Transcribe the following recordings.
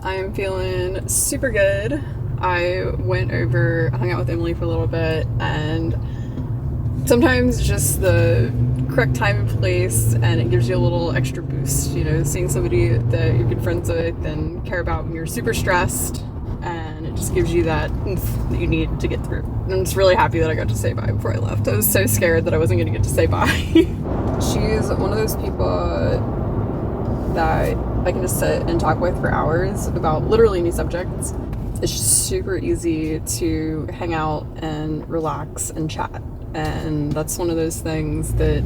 I am feeling super good. I hung out with Emily for a little bit, and sometimes just the correct time and place, and it gives you a little extra boost, seeing somebody that you're good friends with and care about when you're super stressed, and it just gives you that oomph that you need to get through. And I'm just really happy that I got to say bye before I left. I was so scared that I wasn't going to get to say bye. She's one of those people that I can just sit and talk with for hours about literally any subjects. It's just super easy to hang out and relax and chat. And that's one of those things that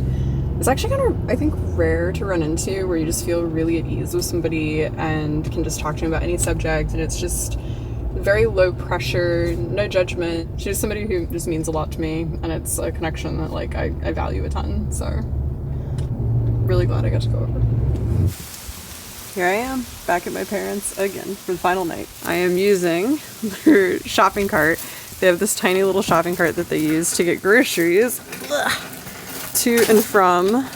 is actually kind of, I think, rare to run into, where you just feel really at ease with somebody and can just talk to them about any subject. And it's just very low pressure, no judgment. She's somebody who just means a lot to me, and it's a connection that I value a ton. So really glad I got to go over. Here I am, back at my parents' again for the final night. I am using their shopping cart. They have this tiny little shopping cart that they use to get groceries to and from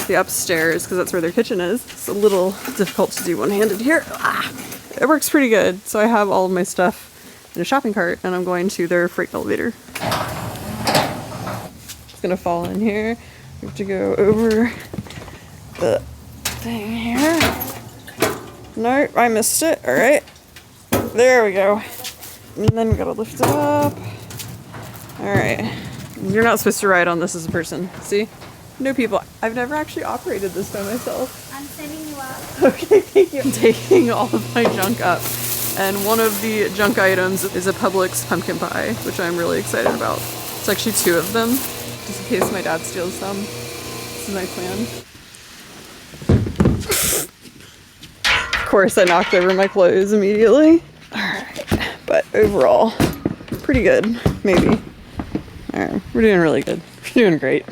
the upstairs, because that's where their kitchen is. It's a little difficult to do one-handed here. It works pretty good. So I have all of my stuff in a shopping cart, and I'm going to their freight elevator. It's gonna fall in here. We have to go over the thing here. No, I missed it. All right. There we go. And then we gotta lift it up. All right. You're not supposed to ride on this as a person. See? No people. I've never actually operated this by myself. I'm setting you up. Okay, thank you. I'm taking all of my junk up. And one of the junk items is a Publix pumpkin pie, which I'm really excited about. It's actually 2 of them, just in case my dad steals some. This is my plan. Of course, I knocked over my clothes immediately. Alright, but overall, pretty good, maybe. Alright, we're doing really good. We're doing great.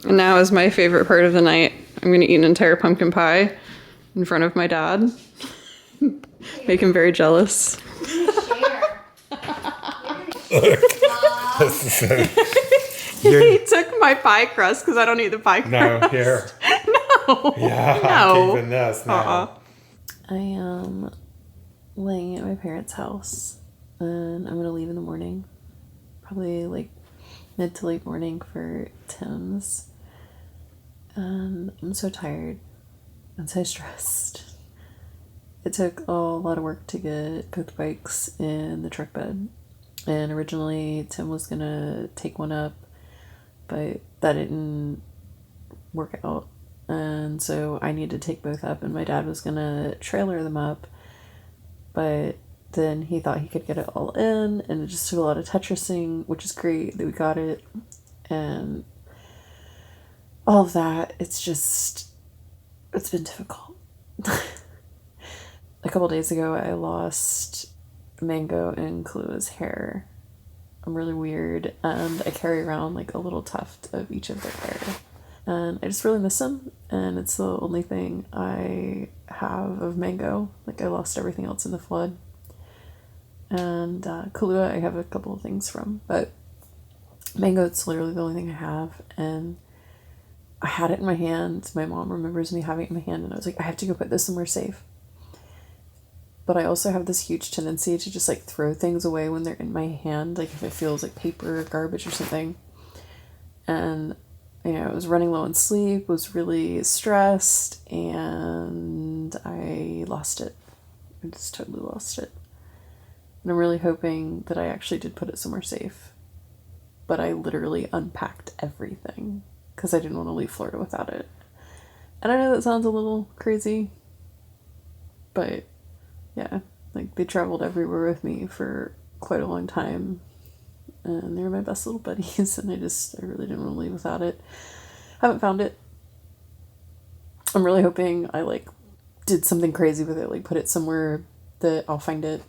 And now is my favorite part of the night. I'm gonna eat an entire pumpkin pie in front of my dad. Make him very jealous. He took my pie crust because I don't eat the pie crust. No, here. No. Yeah, no. I'm keeping this now. I am laying at my parents' house, and I'm going to leave in the morning. Probably mid to late morning for Tim's. And I'm so tired and so stressed. It took a lot of work to get both bikes in the truck bed. And originally Tim was going to take one up, but that didn't work out. And so I needed to take both up, and my dad was going to trailer them up, but then he thought he could get it all in, and it just took a lot of Tetrising, which is great that we got it, and all of that. It's been difficult. A couple days ago, I lost Mango and Kalua's hair. I'm really weird, and I carry around a little tuft of each of their hair. And I just really miss them, and it's the only thing I have of Mango. I lost everything else in the flood. And Kalua, I have a couple of things from, but Mango, it's literally the only thing I have, and I had it in my hand. My mom remembers me having it in my hand, and I was like, I have to go put this somewhere safe. But I also have this huge tendency to just throw things away when they're in my hand, if it feels like paper or garbage or something. And I was running low on sleep, was really stressed, and I lost it. I just totally lost it. And I'm really hoping that I actually did put it somewhere safe. But I literally unpacked everything because I didn't want to leave Florida without it. And I know that sounds a little crazy, but yeah, they traveled everywhere with me for quite a long time. And they were my best little buddies, and I really didn't want to leave without it. Haven't found it. I'm really hoping I did something crazy with it, put it somewhere that I'll find it,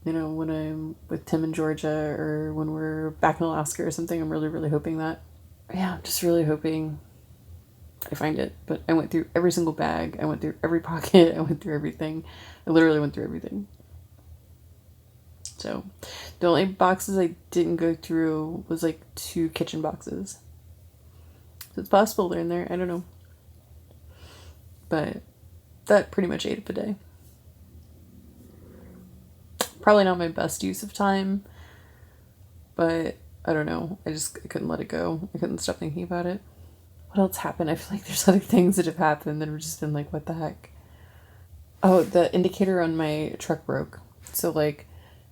when I'm with Tim in Georgia, or when we're back in Alaska or something. I'm really, really hoping that. Yeah, I'm just really hoping I find it. But I went through every single bag. I went through every pocket. I went through everything. I literally went through everything. So the only boxes I didn't go through was 2 kitchen boxes. So it's possible they're in there. I don't know. But that pretty much ate up a day. Probably not my best use of time, but I don't know. I couldn't let it go. I couldn't stop thinking about it. What else happened? I feel like there's other things that have happened that have just been like, what the heck? Oh, the indicator on my truck broke. So like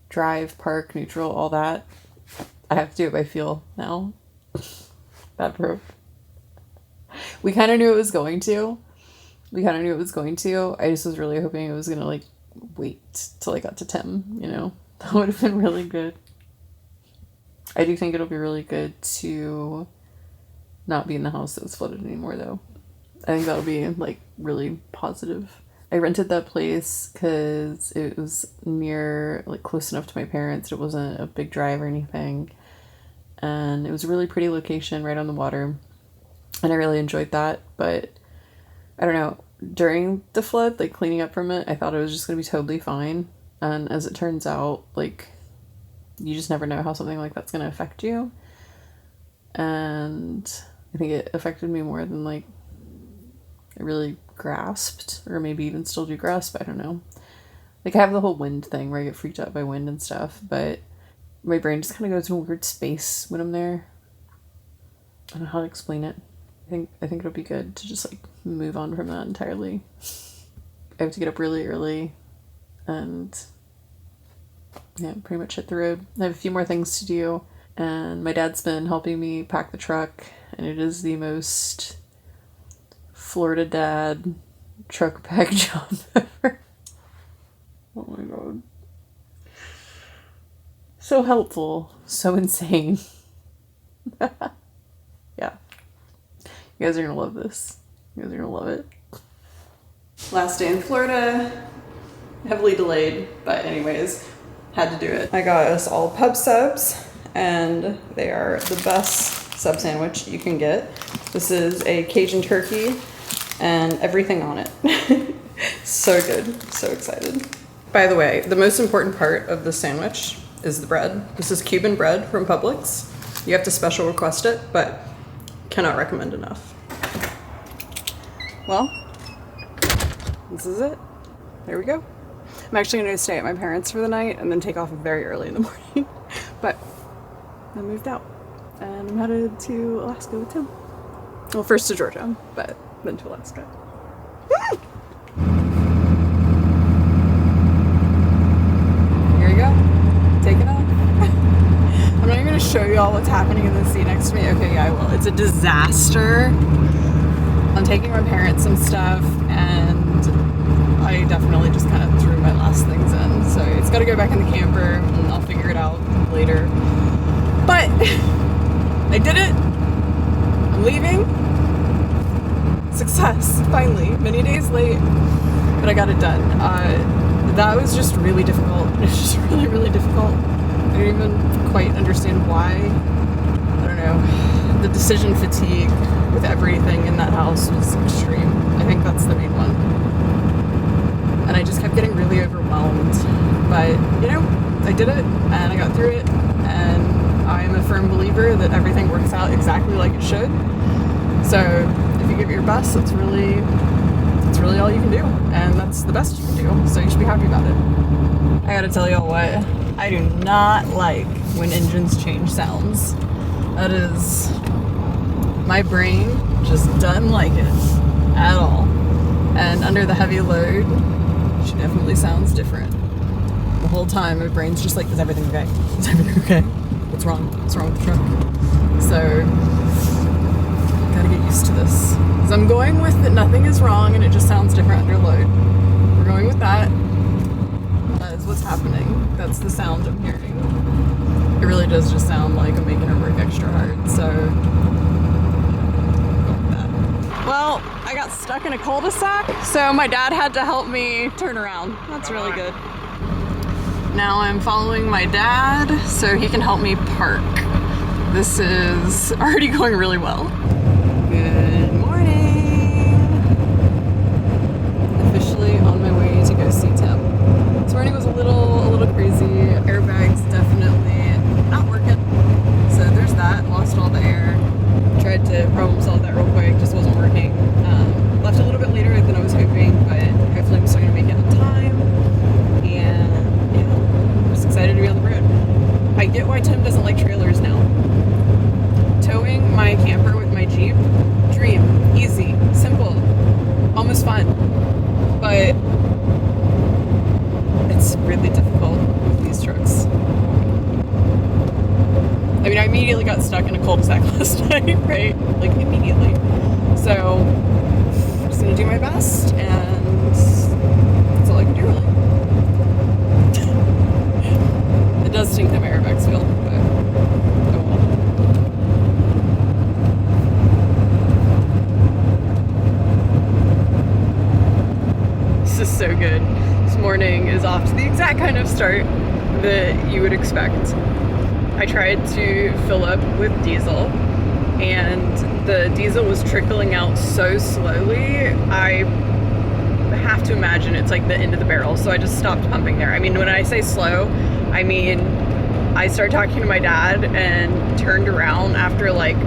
drive, park, neutral, all that. I have to do it by feel now. That broke. We kind of knew it was going to. I just was really hoping it was going to like wait till I got to Tim, you know? That would have been really good. I do think it'll be really good to not be in the house that was flooded anymore, though. I think that'll be like really positive. I rented that place because it was near, like close enough to my parents. It wasn't a big drive or anything. And it was a really pretty location right on the water. And I really enjoyed that. But I don't know, during the flood, like cleaning up from it, I thought it was just going to be totally fine. And as it turns out, like, you just never know how something like that's going to affect you. And I think it affected me more than like I really grasped, or maybe even still do grasp, I don't know. Like I have the whole wind thing where I get freaked out by wind and stuff, but my brain just kind of goes in a weird space when I'm there. I don't know how to explain it. I think it'll be good to just like move on from that entirely. I have to get up really early and yeah, pretty much hit the road. I have a few more things to do, and my dad's been helping me pack the truck, and it is the most Florida dad truck pack job ever. Oh my god. So helpful, so insane. Yeah. You guys are gonna love this. You guys are gonna love it. Last day in Florida. Heavily delayed, but anyways, had to do it. I got us all pub subs, and they are the best sub sandwich you can get. This is a Cajun turkey and everything on it. So good, so excited. By the way, the most important part of the sandwich is the bread. This is Cuban bread from Publix. You have to special request it, but cannot recommend enough. Well, this is it. There we go. I'm actually going to stay at my parents' for the night and then take off very early in the morning. But I moved out and I'm headed to Alaska with Tim. Well, first to Georgia, but then to Alaska. Woo! Here we go. Taking off. I'm not even going to show you all what's happening in the seat next to me. Okay, yeah, I will. It's a disaster. I'm taking my parents some stuff, and I definitely just kind of threw my last things in. So it's got to go back in the camper, and I'll figure it out later. But I did it. I'm leaving. Success, finally. Many days late, but I got it done. That was just really difficult. It was just really, really difficult. I don't even quite understand why. I don't know. The decision fatigue with everything in that house was extreme. I think that's the main one. And I just kept getting really overwhelmed. But, you know, I did it, and I got through it, and I'm a firm believer that everything works out exactly like it should. So if you give it your best, that's really all you can do, and that's the best you can do, so you should be happy about it. I gotta tell y'all what, I do not like when engines change sounds. That is, my brain just doesn't like it at all. And under the heavy load, she definitely sounds different. The whole time my brain's just like, is everything okay? Is everything okay? What's wrong? What's wrong with the truck? So, gotta get used to this. Because I'm going with that nothing is wrong and it just sounds different under load. We're going with that. That is what's happening. That's the sound I'm hearing. It really does just sound like I'm making her work extra hard, so go with that. Well, I got stuck in a cul-de-sac, so my dad had to help me turn around. That's really good. Now I'm following my dad so he can help me park. This is already going really well. Good morning. Officially on my way to go see Tim. This morning was a little crazy. Airbags definitely not working. So there's that. Lost all the air. Tried to problem solve that real quick. Just wasn't working. Left a little bit later than I was hoping, but hopefully I'm still gonna make it on time. And yeah. really difficult with these trucks. I mean, I immediately got stuck in a cul-de-sac last night, right? Like, immediately. So, I'm just gonna do my best, and that's all I can do, really. It does stink that my airbags failed, but oh well. This is so good. This morning is off to the exact kind of start that you would expect. I tried to fill up with diesel, and the diesel was trickling out so slowly, I have to imagine it's like the end of the barrel, so I just stopped pumping there. I mean, when I say slow, I mean I started talking to my dad and turned around after like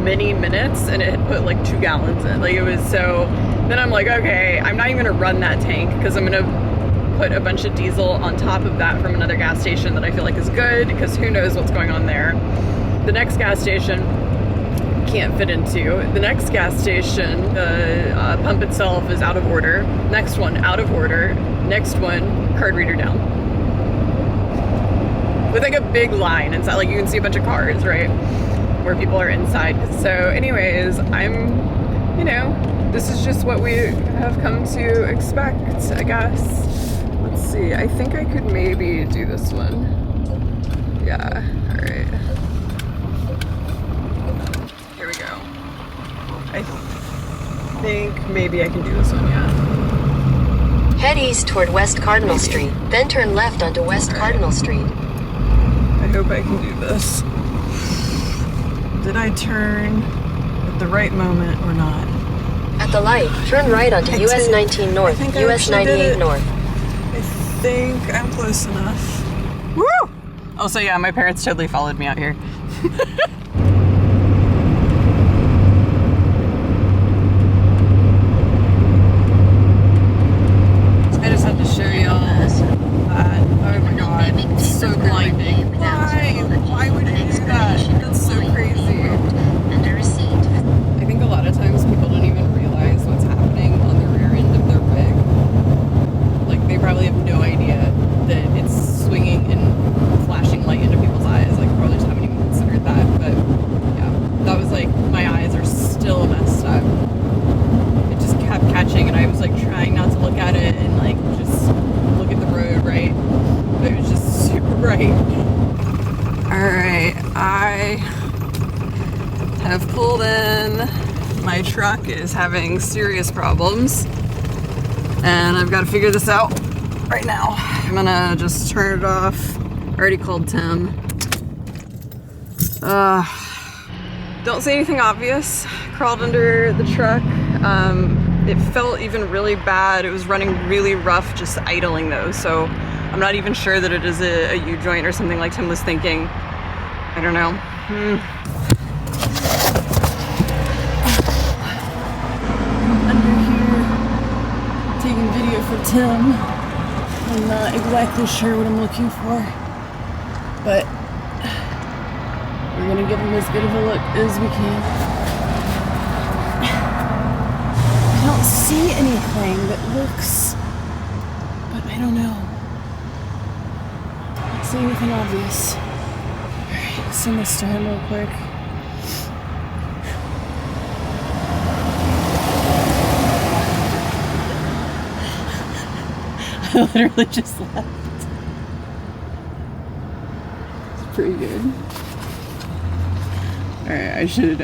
many minutes, and it had put like 2 gallons in. Like, it was so... Then I'm like, okay, I'm not even gonna run that tank because I'm gonna put a bunch of diesel on top of that from another gas station that I feel like is good, because who knows what's going on there. The next gas station can't fit into. The next gas station, the pump itself is out of order. Next one, out of order. Next one, card reader down. With like a big line inside, like you can see a bunch of cars, right? Where people are inside. So anyways, you know, this is just what we have come to expect, I guess. Let's see, I think I could maybe do this one. Yeah, all right. Here we go. I think maybe I can do this one, yeah. Head east toward West Cardinal Street, then turn left onto West Cardinal Street. I hope I can do this. Did I turn at the right moment or not? At the light, turn right onto US 19 North, US 98 North. I think I'm close enough. Woo! Also, yeah, my parents totally followed me out here. I just had to show y'all that. Oh my god, it's so blinding. Why would you do that? That's so crazy. I think a lot of times people don't even realize what's happening on the rear end of their rig. Like, they probably have no idea that it's swinging and flashing light into people's eyes. Like, probably just haven't even considered that. But yeah, that was like, my eyes are still messed up. It just kept catching, and I was like trying not to look at it and like just look at the road, right? But it was just super bright. Alright, I have pulled in. My truck is having serious problems, and I've got to figure this out right now. I'm gonna just turn it off. I already called Tim. Don't say anything obvious. Crawled under the truck. It felt even really bad. It was running really rough just idling though, so I'm not even sure that it is a U-joint or something like Tim was thinking. I don't know. Under here, taking video for Tim. I'm not exactly sure what I'm looking for, but we're gonna give him as good of a look as we can. I don't see anything that looks, but I don't know. I don't see anything obvious. Alright, send this to him real quick. I literally just left. It's pretty good. Alright, I should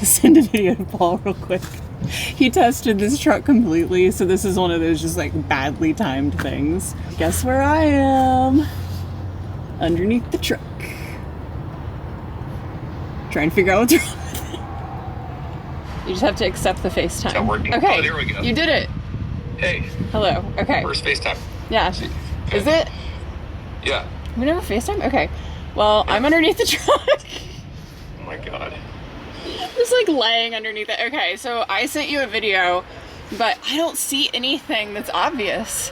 send a video to Paul real quick. He tested this truck completely, so this is one of those just like badly timed things. Guess where I am? Underneath the truck. Trying to figure out what's wrong with it. You just have to accept the FaceTime. It's not working. Okay, Oh, there we go. You did it. Hey. Hello. Okay. First FaceTime. Yeah. Okay. Is it? Yeah. We never FaceTime? Okay. Well, I'm underneath the truck. Oh my god. Just like laying underneath it. Okay, so I sent you a video, but I don't see anything that's obvious.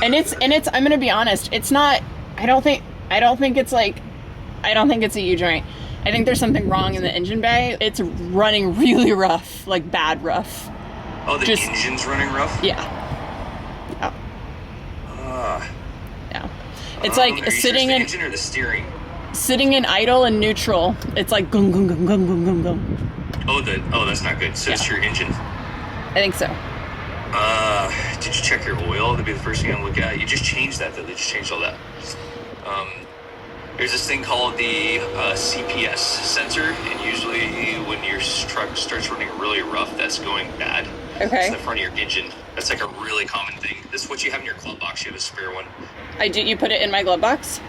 And it's I'm gonna be honest, it's not, I don't think it's a U-joint. I think there's something wrong in the engine bay. It's running really rough, like bad rough. Oh, the engine's running rough? Yeah. Yeah. It's like Are you sitting sure in it's the engine or the steering? sitting in idle and neutral. It's like gung gung gung gung gung gung gung. Oh, that's not good. So it's your engine. I think so. Did you check your oil? That'd be the first thing I'm looking at. You just changed that, though. They just changed all that. There's this thing called the CPS sensor, and usually when your truck starts running really rough, that's going bad. Okay. It's in the front of your engine. That's like a really common thing. This is what you have in your glove box. You have a spare one. I do. You put it in my glove box?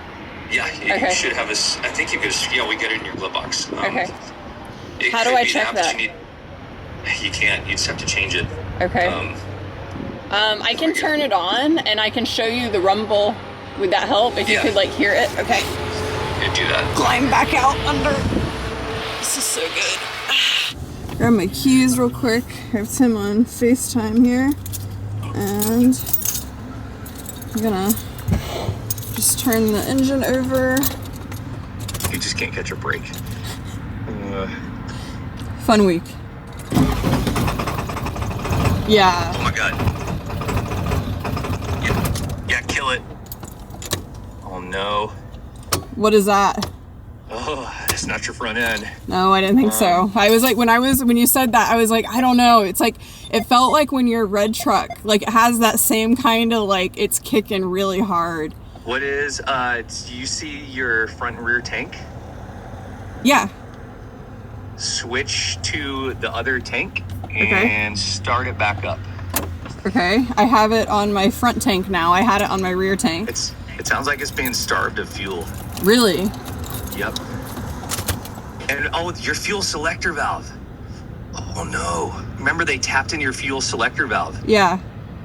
Yeah, you Okay. should have a. I think you could. Yeah, we get it in your glove box. Okay. It How do could I be an check app that? You can't. You just have to change it. Okay. I can turn it on, and I can show you the rumble. Would that help if you Yeah. could like hear it? Okay. Yeah, do that. Climb back out under. This is so good. Grab my keys real quick. I have Tim on FaceTime here. And I'm gonna just turn the engine over. You just can't catch a break. Fun week. Yeah. Oh my god. Yeah, kill it. Oh no. What is that? Oh, it's not your front end. No, I didn't think so. I was like, when you said that, I was like, I don't know. It's like, it felt like when your red truck, like it has that same kind of like, it's kicking really hard. What is, do you see your front and rear tank? Yeah. Switch to the other tank Okay. and start it back up. Okay. I have it on my front tank now. I had it on my rear tank. It sounds like it's being starved of fuel. Really? Yep. And your fuel selector valve. Oh no. Remember they tapped in your fuel selector valve. Yeah.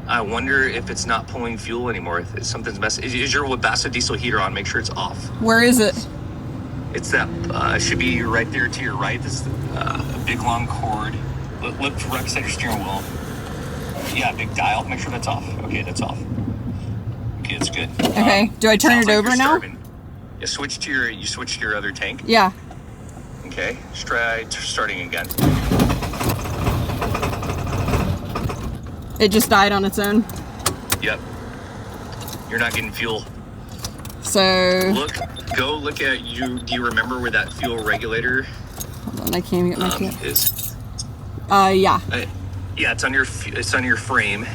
I wonder if it's not pulling fuel anymore. If something's messing. Is your Webasto diesel heater on? Make sure it's off. Where is it? It's that, should be right there to your right. This is a big long cord. Look right beside your steering wheel. Yeah, big dial. Make sure that's off. Okay, that's off. Okay, it's good. Okay. Do I turn sounds it like over you're now? starving. Yeah, you switch to your other tank. Yeah. Okay, just try starting again. It just died on its own. Yep. You're not getting fuel. So. Go look at you. Do you remember where that fuel regulator Hold on, I can't get my key. is? Yeah. Yeah, it's on your frame.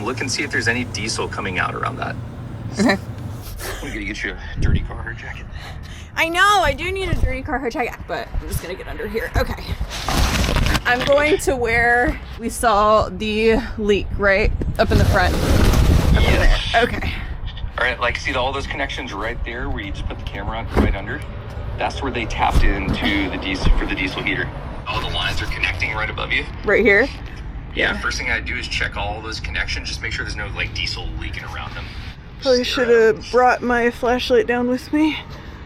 Look and see if there's any diesel coming out around that. Okay. I'm gonna get you a dirty car jacket. I know, I do need a dirty car jacket, but I'm just gonna get under here. Okay. I'm going to where we saw the leak, right? Up in the front. Yeah. Okay. All right, like see all those connections right there where you just put the camera on right under? That's where they tapped into the diesel for the diesel heater. All the lines are connecting right above you. Right here? Yeah, first thing I do is check all those connections, just make sure there's no like diesel leaking around them. Probably should have brought my flashlight down with me.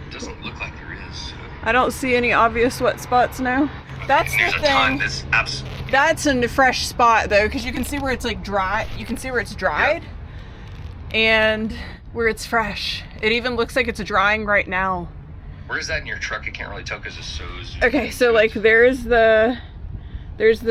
It doesn't look like there is. So. I don't see any obvious wet spots now. That's There's the a ton. thing. That's a fresh spot though, because you can see where it's like dry. You can see where it's dried, and where it's fresh. It even looks like it's drying right now. Where is that in your truck? I can't really tell because it's so zoomed. Okay, so like there's the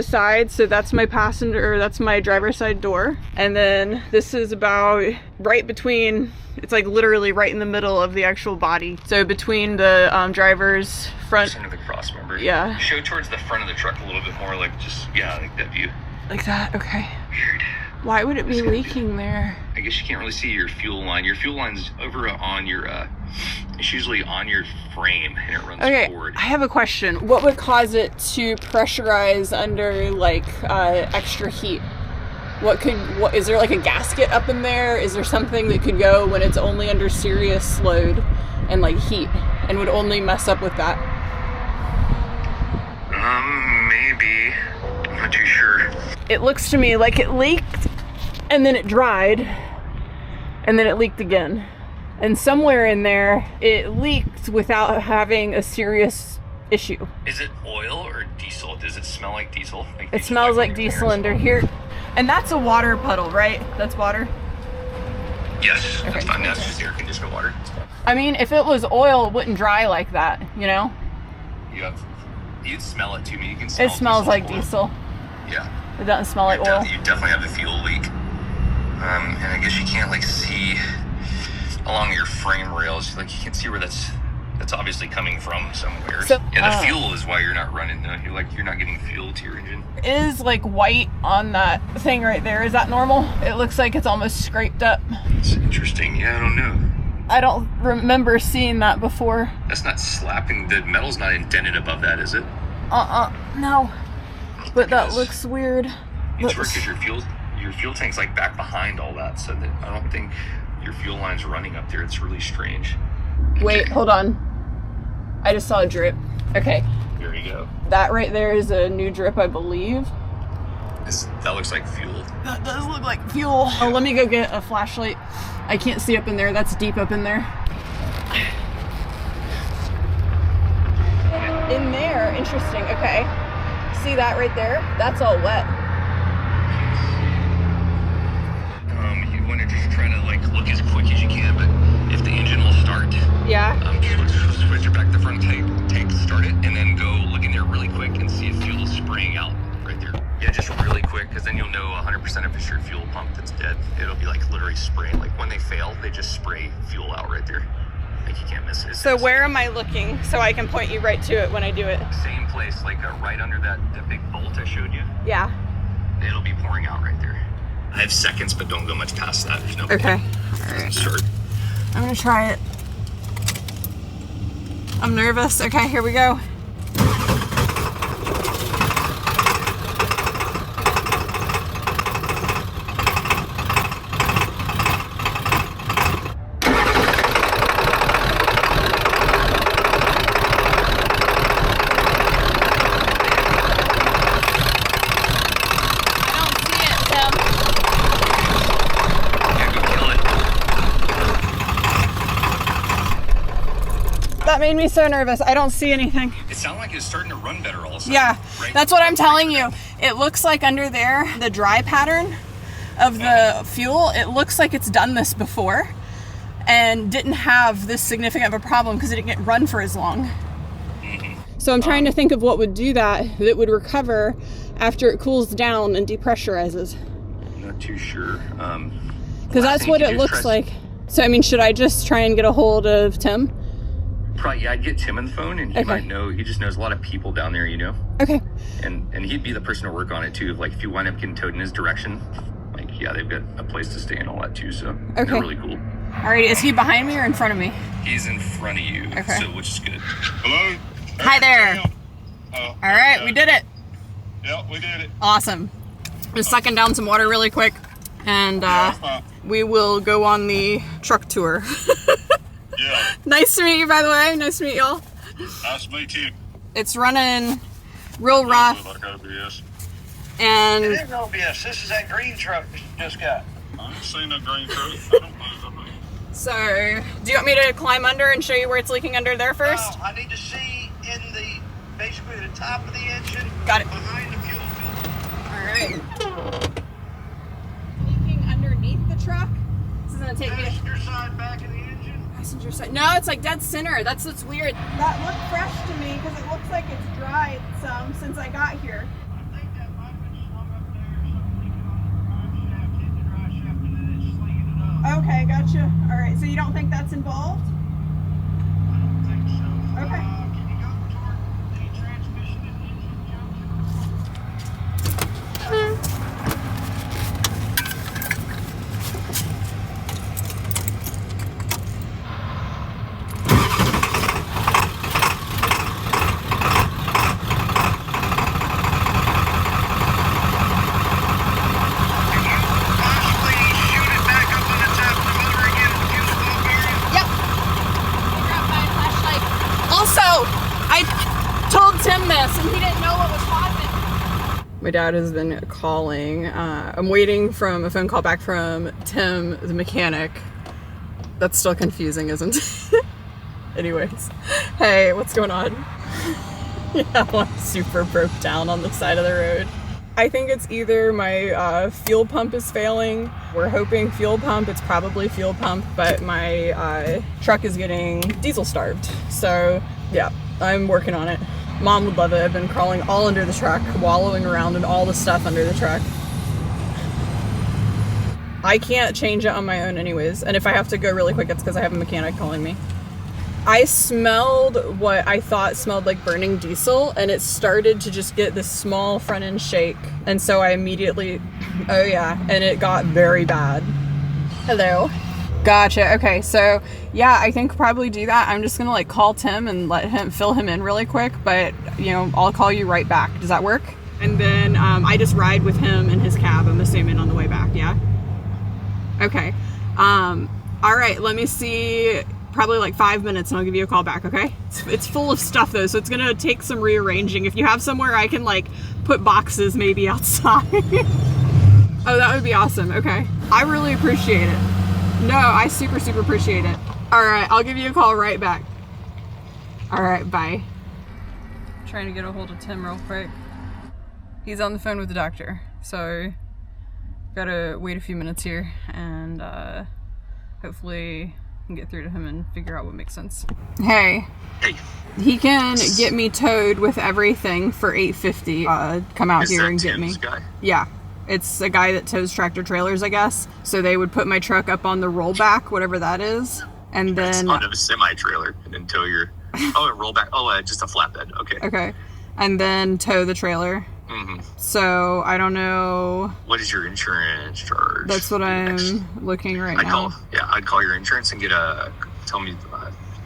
side, so that's my passenger, or that's my driver's side door, and then this is about right between. It's like literally right in the middle of the actual body. So between the driver's front. Just under the cross member. Yeah. Show towards the front of the truck a little bit more, like just like that view. Like that. Okay. Weird. Why would it be leaking there? I guess you can't really see your fuel line. Your fuel line's over on your, it's usually on your frame and it runs forward. I have a question. What would cause it to pressurize under like extra heat? What is there like a gasket up in there? Is there something that could go when it's only under serious load and like heat and would only mess up with that? Maybe. I'm not too sure. It looks to me like it leaked and then it dried and then it leaked again. And somewhere in there, it leaked without having a serious issue. Is it oil or diesel? Does it smell like diesel? It smells like diesel under here. And that's a water puddle, right? That's water? Yes, that's Okay. fine. That's just air conditioned water. I mean, if it was oil, it wouldn't dry like that, you know? You'd smell it to me. You can smell It smells like oil. diesel. Yeah. It doesn't smell like oil. You definitely have a fuel leak. And I guess you can't like see along your frame rails. Like you can see where that's obviously coming from somewhere. So, yeah, the fuel is why you're not running. You're not getting fuel to your engine. Is like white on that thing right there. Is that normal? It looks like it's almost scraped up. It's interesting. Yeah, I don't know. I don't remember seeing that before. That's not slapping. The metal's not indented above that, is it? No. But that looks weird. It's weird because your fuel tank's like back behind all that, so that I don't think your fuel line's running up there. It's really strange. Wait, hold on. I just saw a drip. Okay. There you go. That right there is a new drip, I believe. That looks like fuel. That does look like fuel. Oh, let me go get a flashlight. I can't see up in there. That's deep up in there. In there, interesting. Okay. See that right there? That's all wet. You want to just try to like look as quick as you can, but if the engine will start, yeah. Switch it back to front tank, start it, and then go look in there really quick and see if fuel is spraying out right there. Yeah, just really quick, because then you'll know 100% if it's your fuel pump that's dead. It'll be like literally spraying. Like when they fail, they just spray fuel out right there. Like you can't miss it. So where am I looking so I can point you right to it when I do it? Same place, like right under that big bolt I showed you. Yeah. It'll be pouring out right there. I have seconds, but don't go much past that. There's no okay. All right. Start. I'm gonna try it. I'm nervous. Okay, here we go. That made me so nervous. I don't see anything. It sounded like it's starting to run better also. Yeah, right? that's what I'm telling you. It looks like under there, the dry pattern of the fuel, it looks like it's done this before and didn't have this significant of a problem because it didn't get run for as long. Mm-hmm. So I'm trying to think of what would do that would recover after it cools down and depressurizes. I'm not too sure. Because that's what it looks like. So, I mean, should I just try and get a hold of Tim? Probably, yeah, I'd get Tim on the phone, and he might know. He just knows a lot of people down there, you know. Okay. And he'd be the person to work on it too. Like if you wind up getting towed in his direction, like yeah, they've got a place to stay and all that too. So they're really cool. All right, is he behind me or in front of me? He's in front of you. Okay. So which is good. Hello. Hi there. All right, we did it. Yep, we did it. Awesome. Just sucking down some water really quick, and we will go on the truck tour. Yeah. Nice to meet you, by the way. Nice to meet y'all. Nice to meet you. It's running real rough. Like OBS. And it isn't OBS. This is that green truck that you just got. I ain't seen that green truck. I don't know. So, do you want me to climb under and show you where it's leaking under there first? No, I need to see basically the top of the engine. Got it. Behind the fuel filter. All right. Leaking underneath the truck. This is gonna take me. Passenger side, back of the engine. Passenger side. No, it's like dead center. That's what's weird. That looked fresh to me because it looks like it's dried some since I got here. I think that might have been slung up there or something leaking on the drive shaft, hit the drive shaft, and then it's slinging it up. Okay, gotcha. All right, so you don't think that's involved? I don't think so. Okay. Can you go toward the transmission and engine junction? And he didn't know what was causing. My dad has been calling. I'm waiting from a phone call back from Tim, the mechanic. That's still confusing, isn't it? Anyways, hey, what's going on? Yeah, one super broke down on the side of the road. I think it's either my fuel pump is failing. We're hoping fuel pump. It's probably fuel pump, but my truck is getting diesel starved. So yeah, I'm working on it. Mom would love it. I've been crawling all under the truck, wallowing around in all the stuff under the truck. I can't change it on my own anyways. And if I have to go really quick, it's because I have a mechanic calling me. I smelled what I thought smelled like burning diesel, and it started to just get this small front end shake. And so I immediately, oh yeah, and it got very bad. Hello. Gotcha. Okay, so yeah, I think probably do that. I'm just gonna like call Tim and let him fill him in really quick, but you know, I'll call you right back. Does that work? And then I just ride with him in his cab, I'm assuming, on the way back. Yeah. Okay. All right. Let me see. Probably like 5 minutes, and I'll give you a call back. Okay. It's full of stuff though, so it's gonna take some rearranging. If you have somewhere I can like put boxes maybe outside. Oh, that would be awesome. Okay. I really appreciate it. No, I super appreciate it. All right, I'll give you a call right back. All right, bye. Trying to get a hold of Tim real quick. He's on the phone with the doctor, so gotta wait a few minutes here, and hopefully I can get through to him and figure out what makes sense. Hey. Hey. He can get me towed with everything for $850. Come out here and get me. Guy? Yeah. It's a guy that tows tractor trailers, I guess. So they would put my truck up on the rollback, whatever that is, and then it's on a semi-trailer, and then tow your a rollback. Oh, just a flatbed. Okay. Okay, and then tow the trailer. Mm-hmm. So I don't know. What is your insurance charge? That's what I'm looking right now. I'd call your insurance and tell me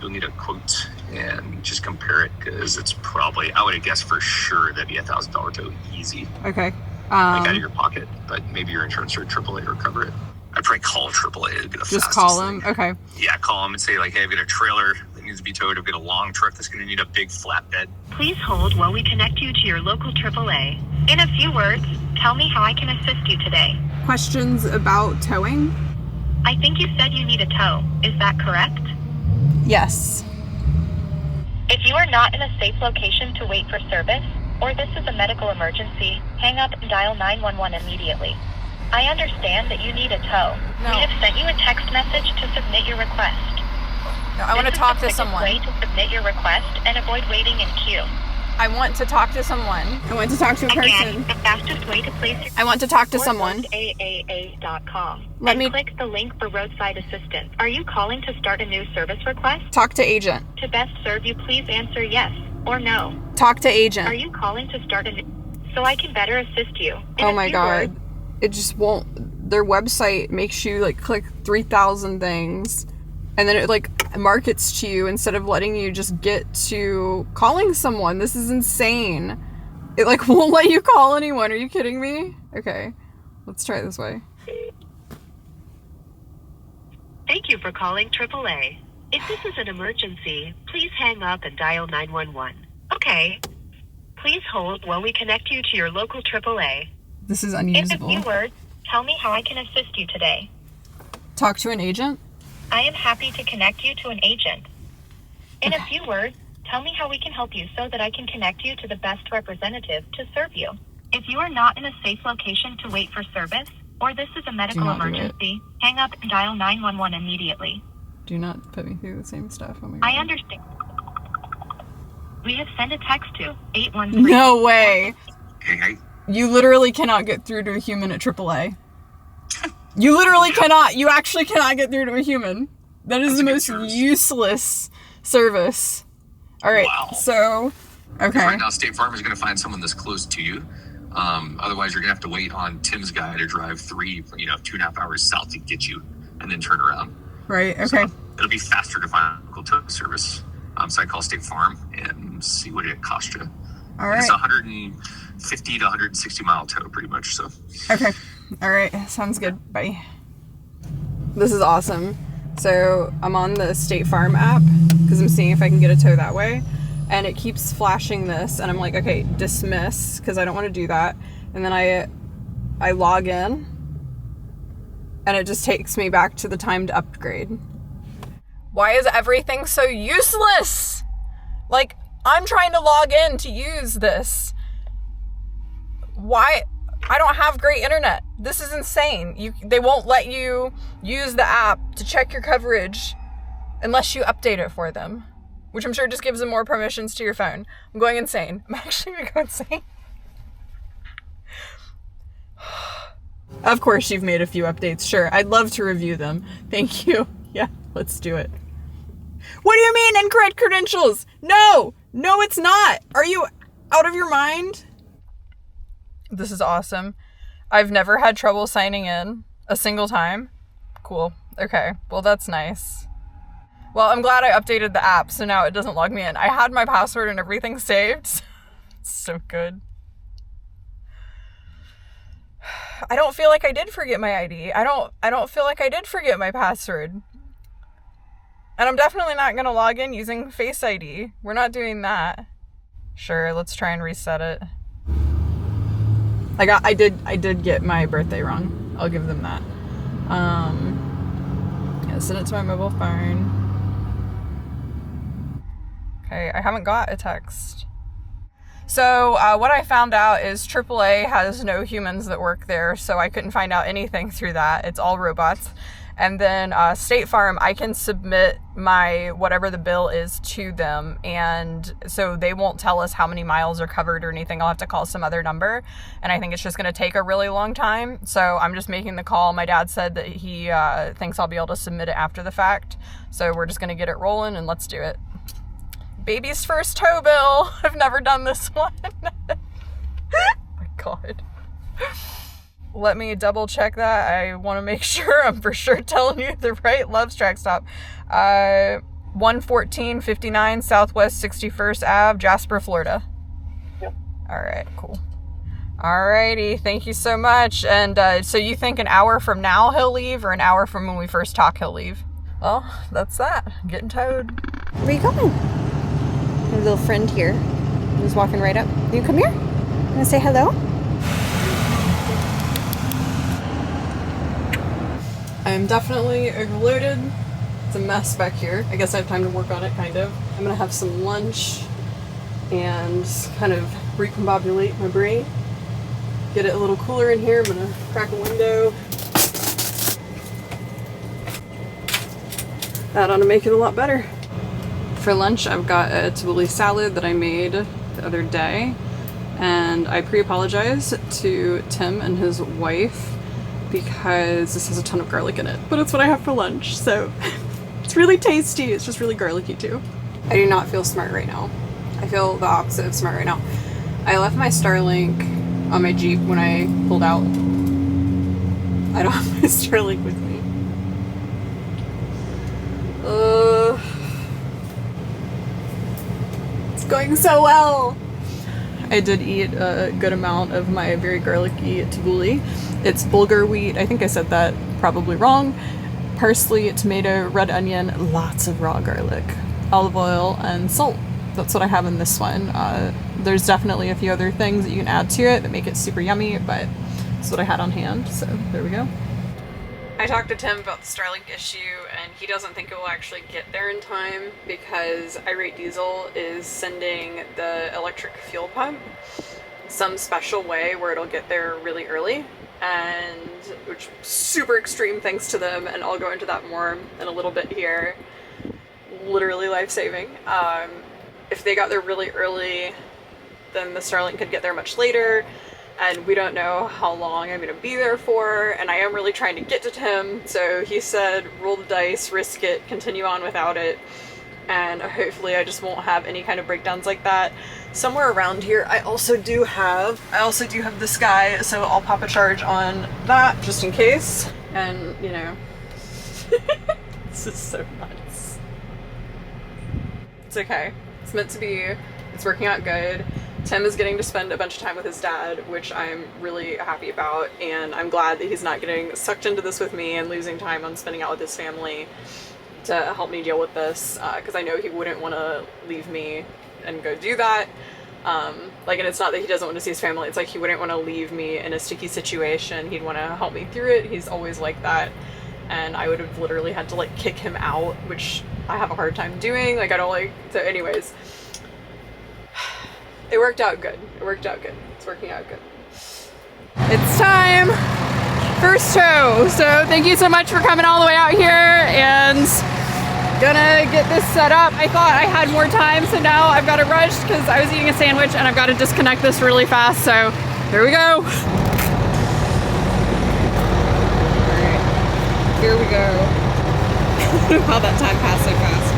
you'll need a quote and just compare it, because it's probably, I would guess for sure that'd be $1,000 tow easy. Okay. Like out of your pocket, but maybe your insurance or AAA will cover it. I'd probably call AAA. It'd be the just fastest call them. thing. Okay. Yeah, call them and say like, hey, I've got a trailer that needs to be towed. I've got a long truck that's going to need a big flatbed. Please hold while we connect you to your local AAA. In a few words, tell me how I can assist you today. Questions about towing? I think you said you need a tow. Is that correct? Yes. If you are not in a safe location to wait for service, or this is a medical emergency, hang up and dial 911 immediately. I understand that you need a tow. No. We have sent you a text message to submit your request. No, I want to talk to someone. This is the quickest way to submit your request and avoid waiting in queue. I want to talk to someone. I want to talk to a person. Again, the fastest way to place your I want to talk to someone. AAA.com. Let me click the link for roadside assistance. Are you calling to start a new service request? Talk to agent. To best serve you, please answer yes or no. Talk to agent. Are you calling to start a new... So I can better assist you. Oh my god. It just won't... Their website makes you like click 3,000 things, and then it like markets to you instead of letting you just get to calling someone. This is insane. It like won't let you call anyone. Are you kidding me? Okay. Let's try it this way. Thank you for calling AAA. If this is an emergency, please hang up and dial 911. Okay. Please hold while we connect you to your local AAA. This is In a unusable. few words, tell me how I can assist you today. Talk to an agent? I am happy to connect you to an agent. In a few words, tell me how we can help you so that I can connect you to the best representative to serve you. If you are not in a safe location to wait for service, or this is a medical not do it. emergency, hang up and dial 911 immediately. Do not put me through the same stuff. Oh my god. I understand. We have sent a text to 813. No way. Hey. You literally cannot get through to a human at AAA. You literally cannot. You actually cannot get through to a human. That is the most useless service. All right. Wow. So, okay. Right now, State Farm is going to find someone that's close to you. Otherwise, you're going to have to wait on Tim's guy to drive 2.5 hours south to get you, and then turn around. Right. Okay. So it'll be faster to find a local tow service. So I call State Farm and see what it costs you. All right. It's 150 to 160 mile tow, pretty much. So. Okay. All right. Sounds good. Bye. This is awesome. So I'm on the State Farm app because I'm seeing if I can get a tow that way. And it keeps flashing this. And I'm like, okay, dismiss, because I don't want to do that. And then I log in. And it just takes me back to the timed upgrade. Why is everything so useless? Like, I'm trying to log in to use this. Why? I don't have great internet. This is insane. They won't let you use the app to check your coverage unless you update it for them, which I'm sure just gives them more permissions to your phone. I'm going insane. I'm actually going to go insane. Of course you've made a few updates. Sure, I'd love to review them. Thank you. Yeah, let's do it. What do you mean incorrect credentials? No, it's not. Are you out of your mind? This is awesome. I've never had trouble signing in a single time. Cool. Okay, well that's nice. Well, I'm glad I updated the app so now it doesn't log me in. I had my password and everything saved. It's so good. I don't feel like I did forget my ID. I don't feel like I did forget my password. And I'm definitely not going to log in using Face ID. We're not doing that. Sure, let's try and reset it. I did get my birthday wrong. I'll give them that. Yeah, send it to my mobile phone. Okay, I haven't got a text. So what I found out is AAA has no humans that work there, so I couldn't find out anything through that. It's all robots. And then State Farm, I can submit my whatever the bill is to them, and so they won't tell us how many miles are covered or anything. I'll have to call some other number, and I think it's just going to take a really long time. So I'm just making the call. My dad said that he thinks I'll be able to submit it after the fact, so we're just going to get it rolling and let's do it. Baby's first tow bill. I've never done this one. Oh my God. Let me double check that. I want to make sure I'm for sure telling you the right Love's track stop. 11459 Southwest 61st Ave, Jasper, Florida. Yep. All right, cool. Alrighty, thank you so much. And so you think an hour from now he'll leave, or an hour from when we first talk he'll leave? Well, that's that. I'm getting towed. Where are you going? My little friend here who's walking right up. You come here? You wanna say hello? I'm definitely overloaded. It's a mess back here. I guess I have time to work on it, kind of. I'm gonna have some lunch and kind of recombobulate my brain. Get it a little cooler in here. I'm gonna crack a window. That ought to make it a lot better. For lunch, I've got a tabbouleh salad that I made the other day, and I pre-apologize to Tim and his wife because this has a ton of garlic in it, but it's what I have for lunch, so it's really tasty. It's just really garlicky too. I do not feel smart right now. I feel the opposite of smart right now. I left my Starlink on my Jeep when I pulled out. I don't have my Starlink with me. It's going so well. I did eat a good amount of my very garlicky tabbouleh. It's bulgur wheat. I think I said that probably wrong. Parsley, tomato, red onion, lots of raw garlic, olive oil, and salt. That's what I have in this one. There's definitely a few other things that you can add to it that make it super yummy, but that's what I had on hand, so there we go. I talked to Tim about the Starlink issue, and he doesn't think it will actually get there in time because Irate Diesel is sending the electric fuel pump some special way where it'll get there really early, and which super extreme thanks to them, and I'll go into that more in a little bit here. Literally life-saving. If they got there really early, then the Starlink could get there much later, and we don't know how long I'm going to be there for, and I am really trying to get to Tim, so he said roll the dice, risk it, continue on without it, and hopefully I just won't have any kind of breakdowns like that. Somewhere around here I also do have this guy, so I'll pop a charge on that just in case, and you know, this is so nuts. It's okay. It's meant to be. It's working out good. Tim is getting to spend a bunch of time with his dad, which I'm really happy about, and I'm glad that he's not getting sucked into this with me and losing time on spending out with his family to help me deal with this, because I know he wouldn't want to leave me and go do that. And it's not that he doesn't want to see his family, it's like he wouldn't want to leave me in a sticky situation. He'd want to help me through it. He's always like that, and I would have literally had to like kick him out, which I have a hard time doing. Like, I don't like, so anyways. It worked out good. It worked out good. It's working out good. It's time! First tow! So thank you so much for coming all the way out here, and gonna get this set up. I thought I had more time, so now I've got to rush because I was eating a sandwich and I've got to disconnect this really fast, so here we go! here we go. How that time passed so fast.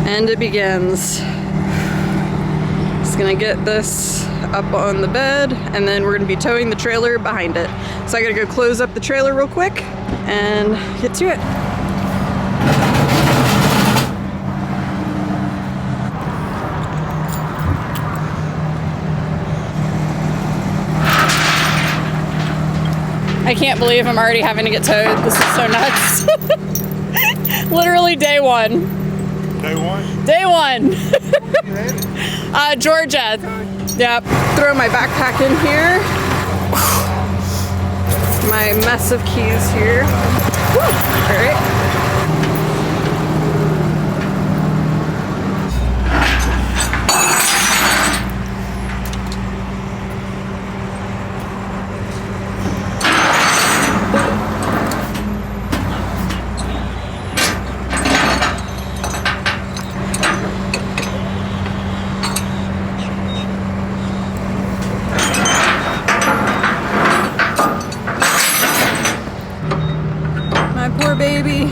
And it begins. Just gonna get this up on the bed, and then we're gonna be towing the trailer behind it. So I gotta go close up the trailer real quick and get to it. I can't believe I'm already having to get towed. This is so nuts. Literally day one. Day one? Day one. You ready? Georgia. Yep. Throw my backpack in here. My mess of keys here. Woo. All right. Baby.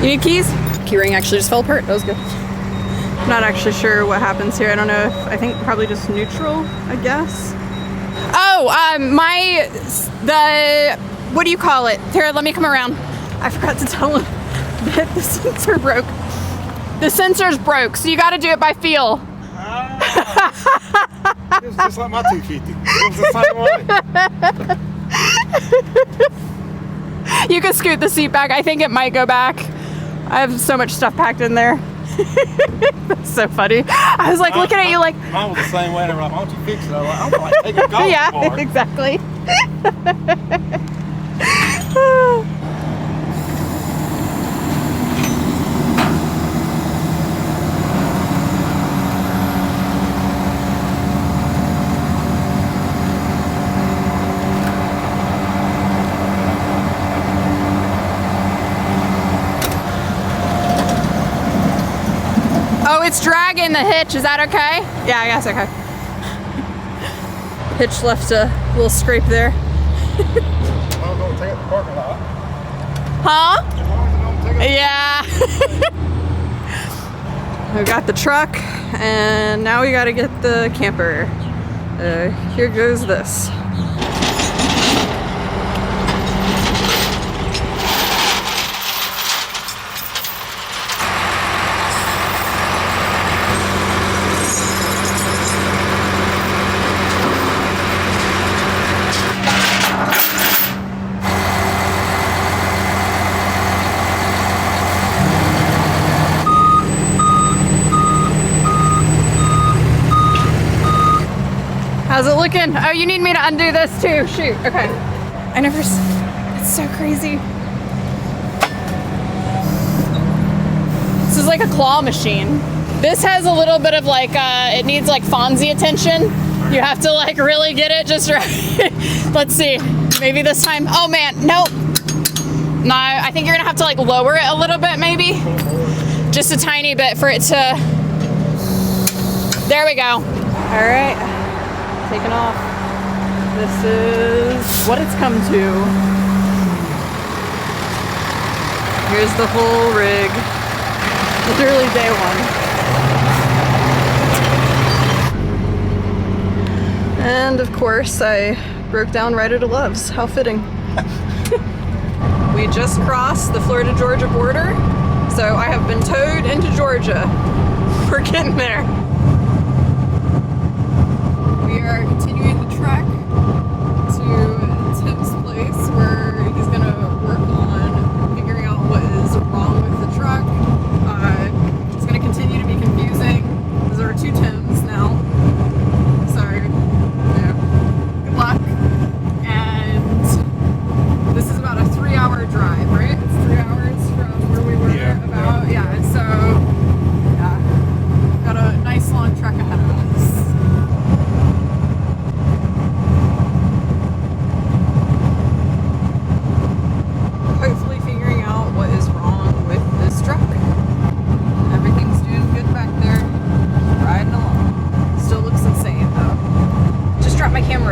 You need keys? Key ring actually just fell apart. That was good. I'm not actually sure what happens here. I don't know if, I think probably just neutral, I guess. Oh, what do you call it? Here, let me come around. I forgot to tell him that the sensor broke. The sensor's broke, so you gotta do it by feel. It was just like my 250. It was the same way. You can scoot the seat back. I think it might go back. I have so much stuff packed in there. That's so funny. I was like looking at you like... Mine was the same way. They were like, why don't you fix it? I was like, I'm like taking a golf yeah, apart. exactly. Oh, it's dragging the hitch. Is that okay? Yeah, I guess okay. Hitch left a little scrape there. I'm going to take it to the parking lot. Huh? As long as it don't take it. Yeah. We got the truck, and now we got to get the camper. Here goes this. How's it looking? Oh, you need me to undo this too. Shoot, okay. It's so crazy. This is like a claw machine. This has a little bit of like, it needs like Fonzie attention. You have to like really get it just right. Let's see, maybe this time. Oh man, nope. No, I think you're gonna have to like lower it a little bit maybe. Just a tiny bit for it to, there we go. All right. Taking off. This is what it's come to. Here's the whole rig. Literally day one. And of course I broke down right at a Love's. How fitting. We just crossed the Florida-Georgia border, so I have been towed into Georgia. We're getting there. We are continuing the trek to Tim's place where he's going to work on figuring out what is wrong with the truck. It's going to continue to be confusing because there are two Tims now. So, yeah, good luck. And this is about a 3-hour drive, right? It's 3 hours from where we were about. Yeah, and so, yeah, got a nice long trek ahead of us. Hopefully figuring out what is wrong with this truck. Everything's doing good back there. Right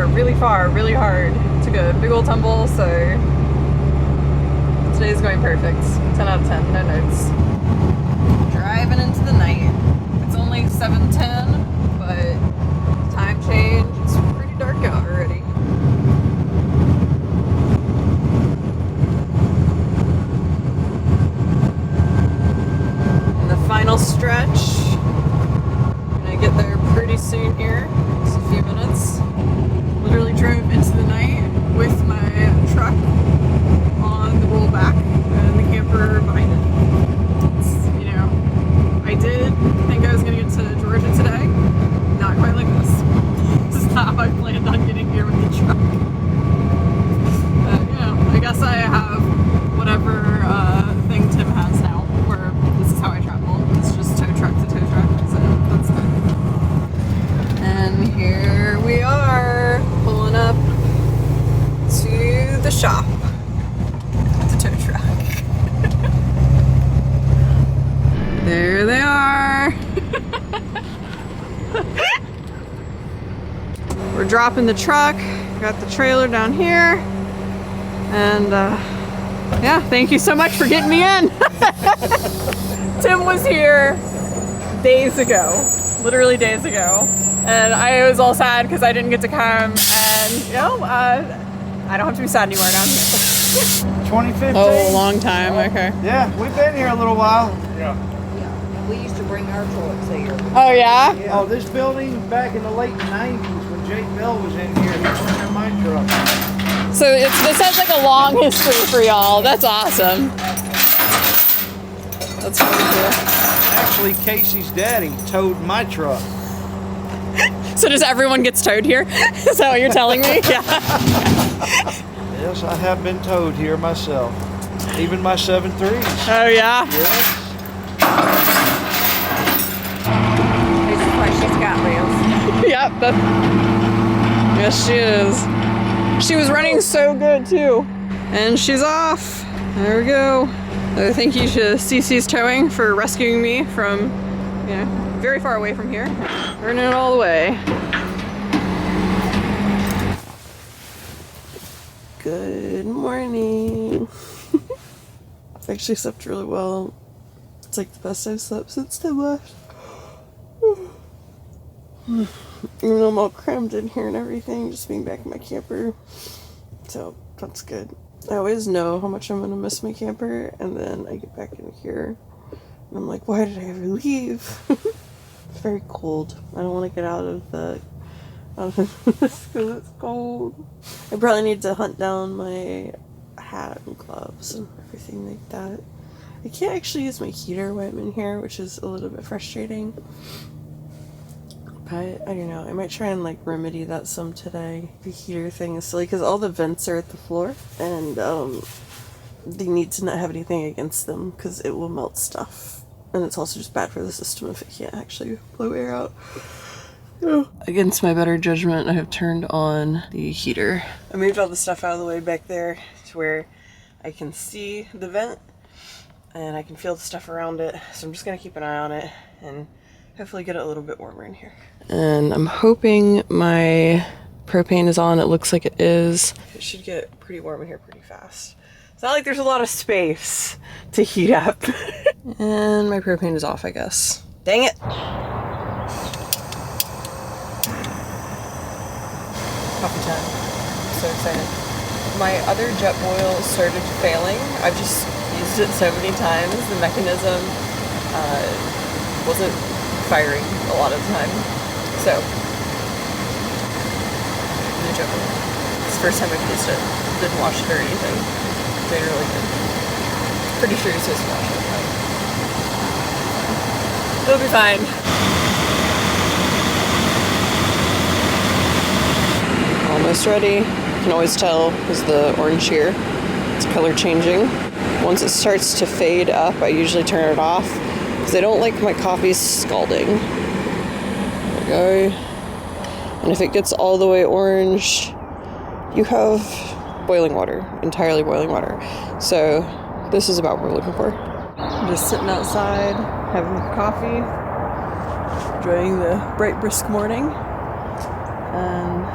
really hard. Took a big old tumble, so today's going perfect. 10 out of 10, no notes. Driving into the night. It's only 7:10, but time change. It's pretty dark out already. And the final stretch. Gonna get there pretty soon here. Just a few minutes. Literally drove into the night with my truck on the rollback and the camper behind it. It's, you know, I did think I was gonna get to Georgia today. Not quite like this. This is not how I planned on getting here with the truck. You know, I guess I have whatever thing Tim has now, where this is how I travel. It's just tow truck to tow truck, so that's good. And here we are, pulling up to the shop. The tow truck. There they are. We're dropping the truck. Got the trailer down here. And yeah, thank you so much for getting me in. Tim was here days ago, literally days ago. And I was all sad because I didn't get to come. And you know, I don't have to be sad anymore now. 2015. Oh, a long time. Okay. Yeah, we've been here a little while. Yeah, we used to bring our trucks here. Oh yeah. Oh, this building back in the late 90s when Jake Bell was in here, he was in my truck. So this has like a long history for y'all. That's awesome. That's really cool. Actually, Casey's daddy towed my truck. So does everyone gets towed here? Is that what you're telling me? Yeah. Yes, I have been towed here myself. Even my 7.3s. Oh yeah. Yes. This is why she's got wheels. Yep. Yes, she is. She was running so good too. And she's off. There we go. Thank you to C&C Towing for rescuing me from, you know, very far away from here. Running it all the way. Good morning. I've actually slept really well. It's like the best I've slept since Tim left. Even though I'm all crammed in here and everything, just being back in my camper. So that's good. I always know how much I'm gonna miss my camper, and then I get back in here and I'm like, why did I ever leave? It's very cold. I don't want to get out of this because it's cold. I probably need to hunt down my hat and gloves and everything like that. I can't actually use my heater when I'm in here, which is a little bit frustrating. But I don't know. I might try and like remedy that some today. The heater thing is silly because all the vents are at the floor, and they need to not have anything against them because it will melt stuff. And it's also just bad for the system if it can't actually blow air out. Against my better judgment, I have turned on the heater. I moved all the stuff out of the way back there to where I can see the vent and I can feel the stuff around it. So I'm just gonna keep an eye on it and hopefully get it a little bit warmer in here. And I'm hoping my propane is on. It looks like it is. It should get pretty warm in here pretty fast. It's not like there's a lot of space to heat up. And my propane is off, I guess. Dang it! Coffee time. I'm so excited. My other jet boil started failing. I've just used it so many times. The mechanism wasn't firing a lot of the time. So, new jet boil. It's the first time I've used it. Didn't wash it or anything. Doing really good. Pretty sure you're supposed to wash it. It'll be fine. Almost ready. You can always tell because the orange here, it's color changing. Once it starts to fade up, I usually turn it off because I don't like my coffee scalding. There we go. And if it gets all the way orange, you have boiling water, entirely boiling water. So this is about what we're looking for. I'm just sitting outside, having coffee, enjoying the bright, brisk morning. And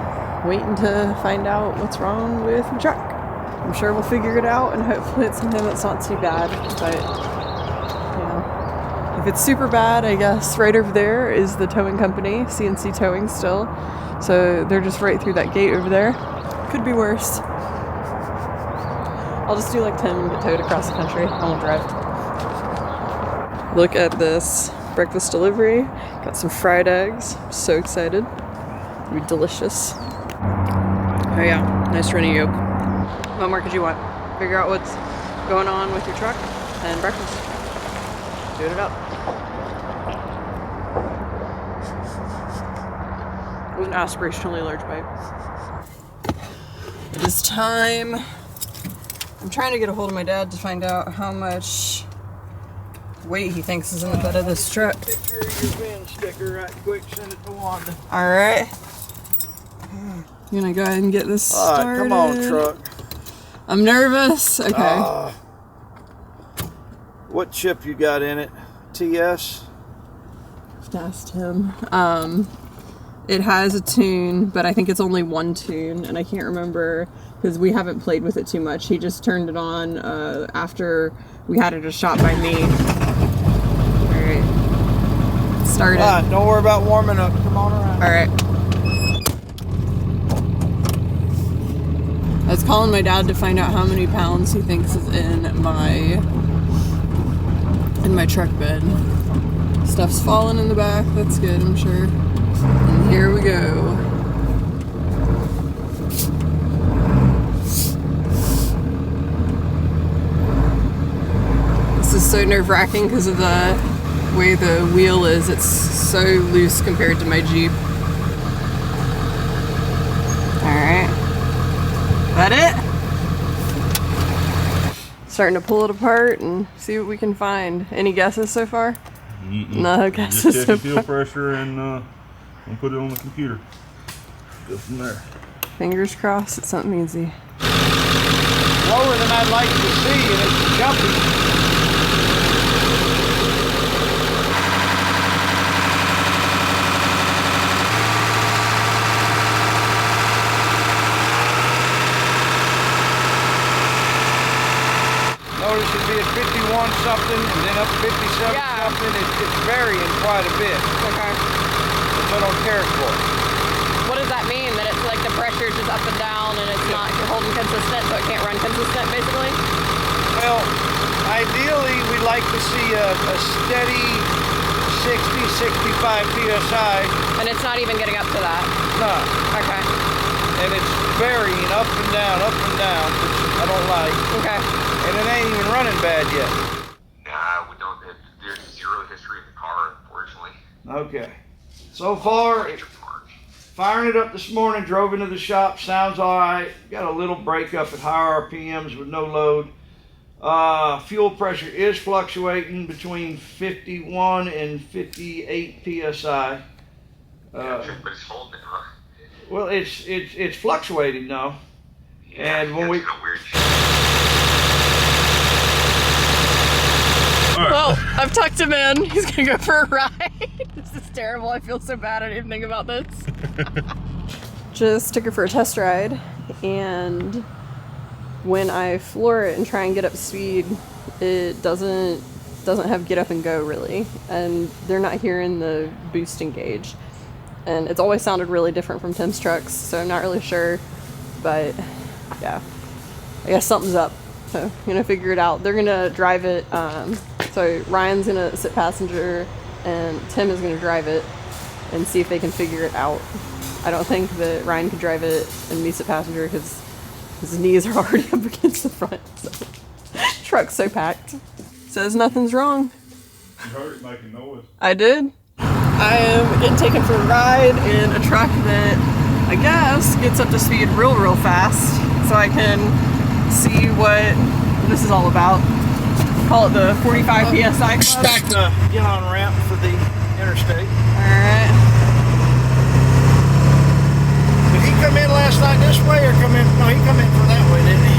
waiting to find out what's wrong with the truck. I'm sure we'll figure it out, and hopefully it's something that's not too bad, but if it's super bad, I guess right over there is the towing company, C&C Towing still. So they're just right through that gate over there. Could be worse. I'll just do like Tim and get towed across the country. I won't drive. Look at this breakfast delivery. Got some fried eggs. I'm so excited. It'll be delicious. Oh yeah, nice runny yolk. What more could you want? Figure out what's going on with your truck and breakfast. Tune it up. It was an aspirationally large bite. It is time. I'm trying to get a hold of my dad to find out how much weight he thinks is in the bed of this truck. Picture of your VIN sticker right quick, send it to Wanda. Alright. I'm gonna go ahead and get this started. Come on, truck. I'm nervous. Okay. What chip you got in it? TS? Asked him. It has a tune, but I think it's only one tune, and I can't remember because we haven't played with it too much. He just turned it on after we had it a shot by me. Alright. Started. Alright, don't worry about warming up. Come on around. Alright. I was calling my dad to find out how many pounds he thinks is in my truck bed. Stuff's falling in the back. That's good, I'm sure. And here we go. This is so nerve-wracking because of the way the wheel is. It's so loose compared to my Jeep. Alright. That it? Starting to pull it apart and see what we can find. Any guesses so far? No guesses just so check your fuel pressure and put it on the computer. Go from there. Fingers crossed, it's something easy. Lower than I'd like to see, and it's jumpy. Notice it'd be at 51 something and then up 57 something. It's varying quite a bit. Okay. Which I don't care for. What does that mean? That it's like the pressure is just up and down and it's not holding consistent, so it can't run consistent basically? Well, ideally we'd like to see a steady 60, 65 PSI. And it's not even getting up to that? No. Okay. And it's varying up and down, which I don't like. Okay. And it ain't even running bad yet. Nah, we don't. There's zero history in the car, unfortunately. Okay. So far, firing it up this morning, drove into the shop, sounds all right. Got a little breakup at higher RPMs with no load. Fuel pressure is fluctuating between 51 and 58 PSI. But it's holding it, huh? Well, it's fluctuating though. Yeah, And when we weird shit. Well, I've tucked him in. He's gonna go for a ride. This is terrible. I feel so bad. I didn't even think about this. Just took her for a test ride, and when I floor it and try and get up to speed, it doesn't have get up and go really, and they're not hearing the boost engage. And it's always sounded really different from Tim's trucks, so I'm not really sure, but yeah, I guess something's up. So I'm gonna figure it out. They're gonna drive it. So Ryan's gonna sit passenger, and Tim is gonna drive it, and see if they can figure it out. I don't think that Ryan could drive it and me sit passenger because his knees are already up against the front. So. Truck's so packed. Says nothing's wrong. You heard it making noise. I did. I am getting taken for a ride in a truck that I guess gets up to speed real fast, so I can see what this is all about. Call it the 45 PSI club. back the get on ramp for the interstate. Alright. Did he come in last night this way or come in? No, he come in from that way, didn't he?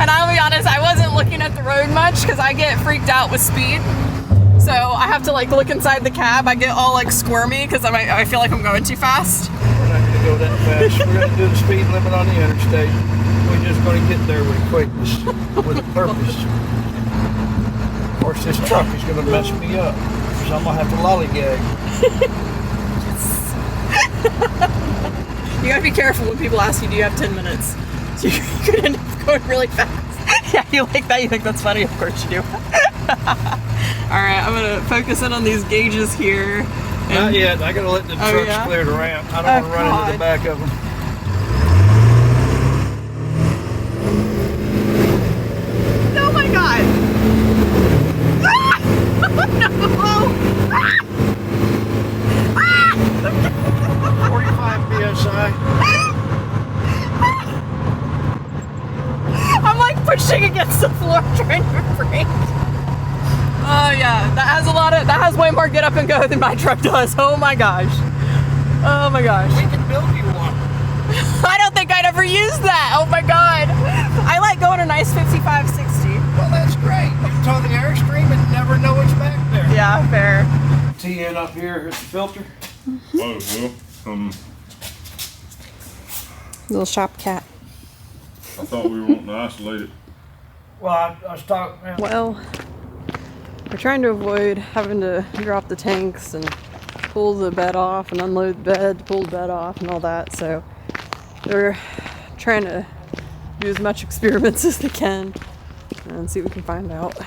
And I'll be honest, I wasn't looking at the road much because I get freaked out with speed. So I have to like look inside the cab. I get all like squirmy because I feel like I'm going too fast. We're not gonna go that fast. We're going to do the speed limit on the interstate. We're just going to get there with quickness, with a purpose. Of course, this truck is going to mess me up, so I'm going to have to lollygag. You gotta be careful when people ask you, do you have 10 minutes? So you could end up going really fast. Yeah, you like that? You think that's funny? Of course you do. Alright, I'm gonna focus in on these gauges here. Not yet. I gotta let the trucks clear the ramp. I don't want to run into the back of them. Oh my god! Ah! No! Ah! 45 psi. I'm like pushing against the floor trying to brake. Oh yeah, that has way more get up and go than my truck does. Oh my gosh. Oh my gosh. We can build you one. I don't think I'd ever use that. Oh my god. I like going a nice 55, 60. Well, that's great. You can tow the Airstream and never know what's back there. Yeah, fair. TN up here. Here's the filter. Oh, well, Little shop cat. I thought we were wanting to isolate it. Well, I was talking. Well, we're trying to avoid having to drop the tanks and pull the bed off and unload the bed, pull the bed off and all that. So they're trying to do as much experiments as they can and see what we can find out.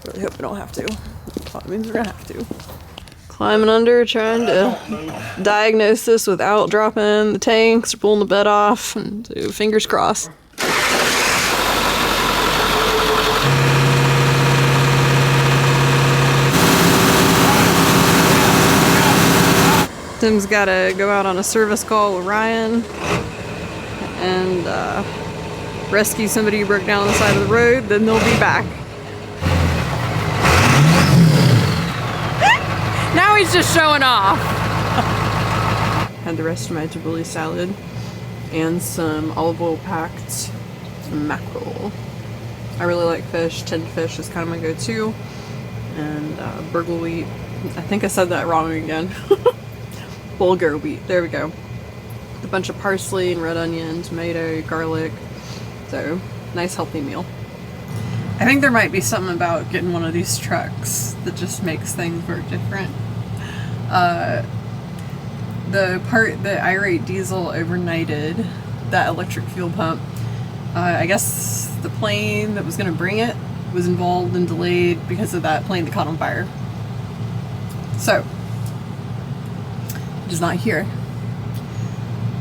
Really hope we don't have to. That means we're gonna have to. Climbing under, trying to diagnose this without dropping the tanks or pulling the bed off, and so fingers crossed. Tim's got to go out on a service call with Ryan and rescue somebody who broke down on the side of the road, then they'll be back. Now he's just showing off. Had the rest of my tabbouleh salad and some olive oil packed mackerel. I really like fish. Tinned fish is kind of my go-to. And burgle wheat. I think I said that wrong again. Bulgur wheat. There we go. A bunch of parsley and red onion, tomato, garlic. So, nice healthy meal. I think there might be something about getting one of these trucks that just makes things work different. The part that Irate Diesel overnighted, that electric fuel pump, I guess the plane that was going to bring it was involved and delayed because of that plane that caught on fire. So, it is not here.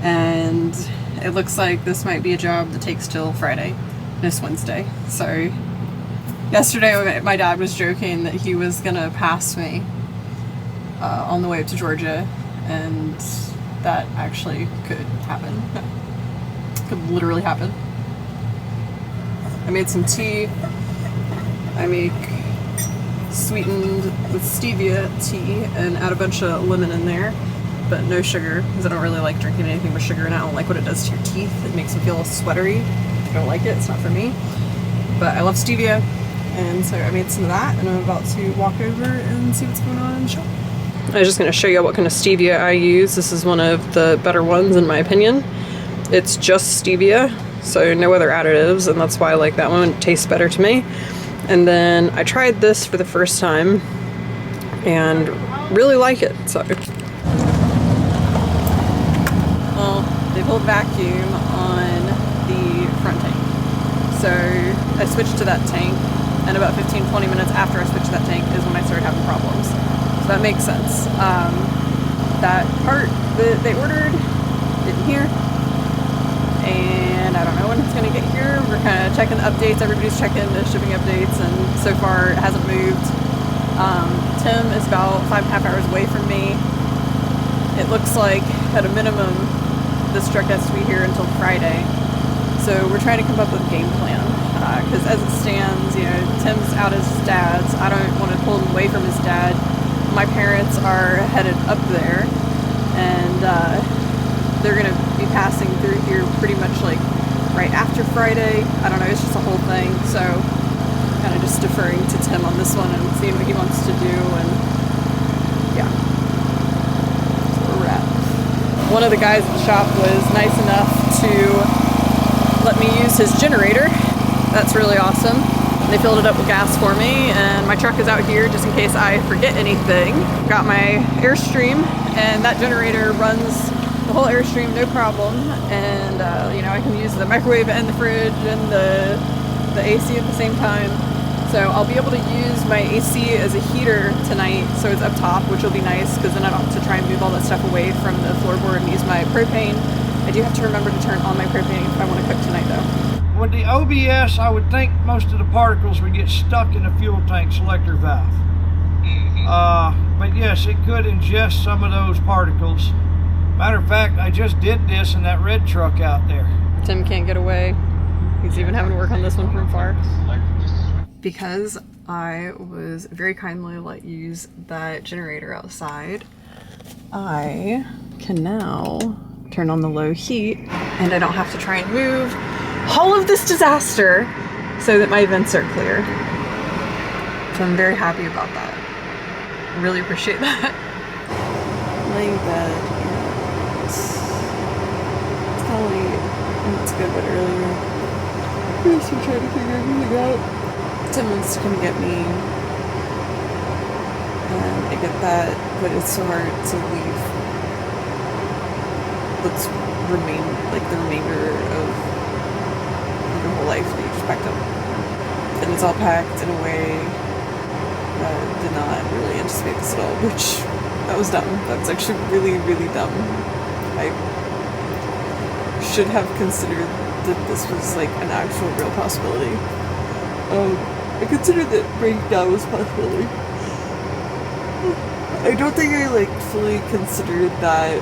And it looks like this might be a job that takes till Friday, this Wednesday. So, yesterday my dad was joking that he was going to pass me on the way up to Georgia, and that actually could happen. Could literally happen. I made some tea. I make sweetened with stevia tea and add a bunch of lemon in there, but no sugar, because I don't really like drinking anything with sugar, and I don't like what it does to your teeth. It makes them feel sweatery. I don't like it. It's not for me. But I love stevia, and so I made some of that, and I'm about to walk over and see what's going on in the shop. I was just going to show you what kind of stevia I use. This is one of the better ones in my opinion. It's just stevia, so no other additives, and that's why I like that one. It tastes better to me. And then I tried this for the first time and really like it. So, well, they pulled vacuum on the front tank. So I switched to that tank, and about 15-20 minutes after I switched to that tank is when I started having problems. So that makes sense. That part that they ordered didn't hear, and I don't know when it's going to get here. We're kind of checking the updates. Everybody's checking the shipping updates, and so far it hasn't moved. Tim is about 5.5 hours away from me. It looks like at a minimum this truck has to be here until Friday. So we're trying to come up with a game plan, because as it stands, you know, Tim's out at his dad's. I don't want to pull him away from his dad. My parents are headed up there, and they're going to be passing through here pretty much like right after Friday. I don't know, it's just a whole thing. So kind of just deferring to Tim on this one and seeing what he wants to do, and yeah, that's where we're at. one of the guys at the shop was nice enough to let me use his generator. That's really awesome. They filled it up with gas for me, and my truck is out here just in case I forget anything. Got my Airstream, and that generator runs the whole Airstream no problem. And you know, I can use the microwave and the fridge and the AC at the same time. So I'll be able to use my AC as a heater tonight, so it's up top, which will be nice because then I don't have to try and move all that stuff away from the floorboard and use my propane. I do have to remember to turn on my propane if I want to cook tonight though. With the OBS, I would think most of the particles would get stuck in the fuel tank selector valve. But yes, it could ingest some of those particles. Matter of fact, I just did this in that red truck out there. Tim can't get away. He's even having to work on this one from far. Because I was very kindly let use that generator outside, I can now turn on the low heat and I don't have to try and move all of this disaster so that my vents are clear. So I'm very happy about that. Really appreciate that. Laying in bed, it's kind of late. It's good, but earlier. I'm just trying to figure everything out. Tim wants to come get me, and I get that, but it's so hard to leave what's the remainder of your whole life that you just packed up. And it's all packed in a way that I did not really anticipate this at all, which, that was dumb. That's actually really, really dumb. I should have considered that this was like an actual real possibility. I considered that breakdown was a possibility. I don't think I like fully considered that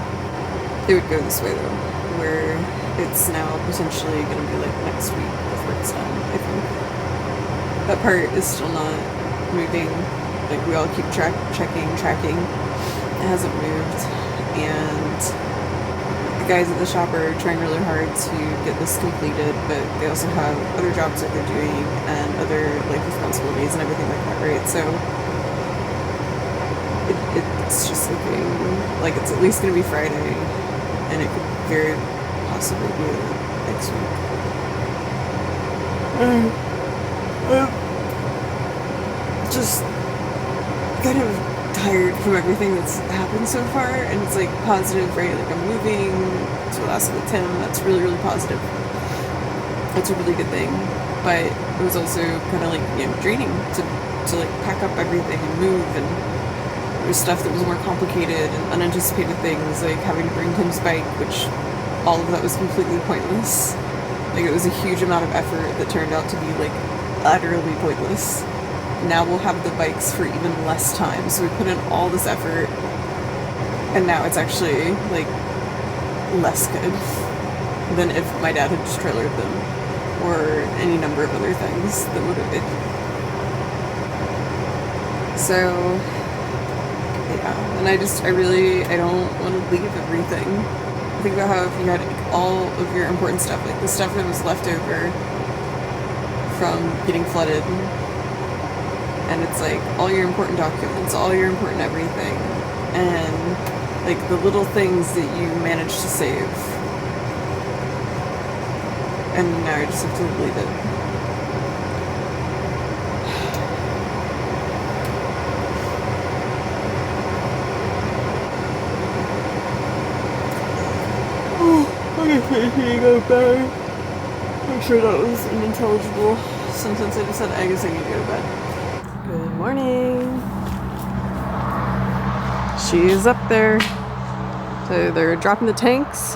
it would go this way though, where it's now potentially going to be like next week before it's done. I think that part is still not moving. Like we all keep tracking. It hasn't moved, and the guys at the shop are trying really hard to get this completed, but they also have other jobs that they're doing and other life responsibilities and everything like that, right? So it's just looking like it's at least going to be Friday, and it could very possibly be next week. Just kind of tired from everything that's happened so far, and it's like positive, right? Like I'm moving to Alaska with Tim. That's really, really positive. That's a really good thing, but it was also kind of like, you know, draining to like pack up everything and move, and there was stuff that was more complicated and unanticipated things, like having to bring Tim's bike, which all of that was completely pointless. Like it was a huge amount of effort that turned out to be like utterly pointless. Now we'll have the bikes for even less time, so we put in all this effort, and now it's actually like less good than if my dad had just trailered them, or any number of other things that would have been. So yeah, and I don't want to leave everything. Think about how if you had all of your important stuff, like the stuff that was left over from getting flooded, and it's like all your important documents, all your important everything, and like the little things that you managed to save, and now I just have to leave it. I'm sure that was an unintelligible sentence I just said. I guess I need to go to bed. Good morning. She's up there. So they're dropping the tanks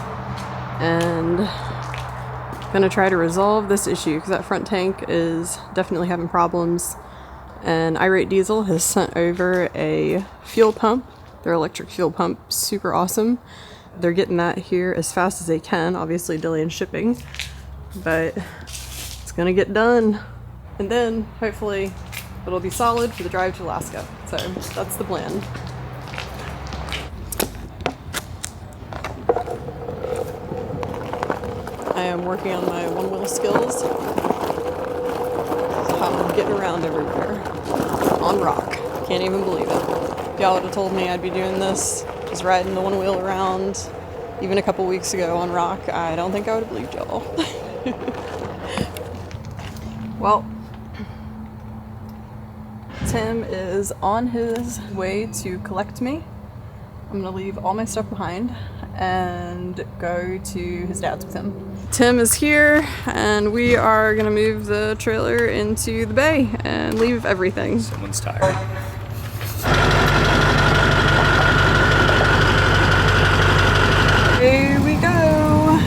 and gonna try to resolve this issue because that front tank is definitely having problems. And Irate Diesel has sent over a fuel pump, their electric fuel pump, super awesome. They're getting that here as fast as they can, obviously delaying shipping, but it's gonna get done. And then hopefully it'll be solid for the drive to Alaska. So that's the plan. I am working on my one-wheel skills. So how I'm getting around everywhere on rock. Can't even believe it. If y'all would have told me I'd be doing this, just riding the one wheel around even a couple weeks ago on Rock, I don't think I would have believed y'all. Well, Tim is on his way to collect me. I'm gonna leave all my stuff behind and go to his dad's with him. Tim is here and we are gonna move the trailer into the bay and leave everything. Someone's tired. Here we go.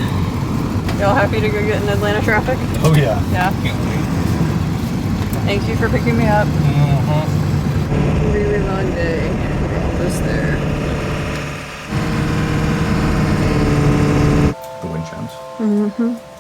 Y'all happy to go get in Atlanta traffic? Oh yeah. Yeah. Can't wait. Thank you for picking me up. Mm-hmm. Really long day. We're almost there. The wind chimes. Mm-hmm.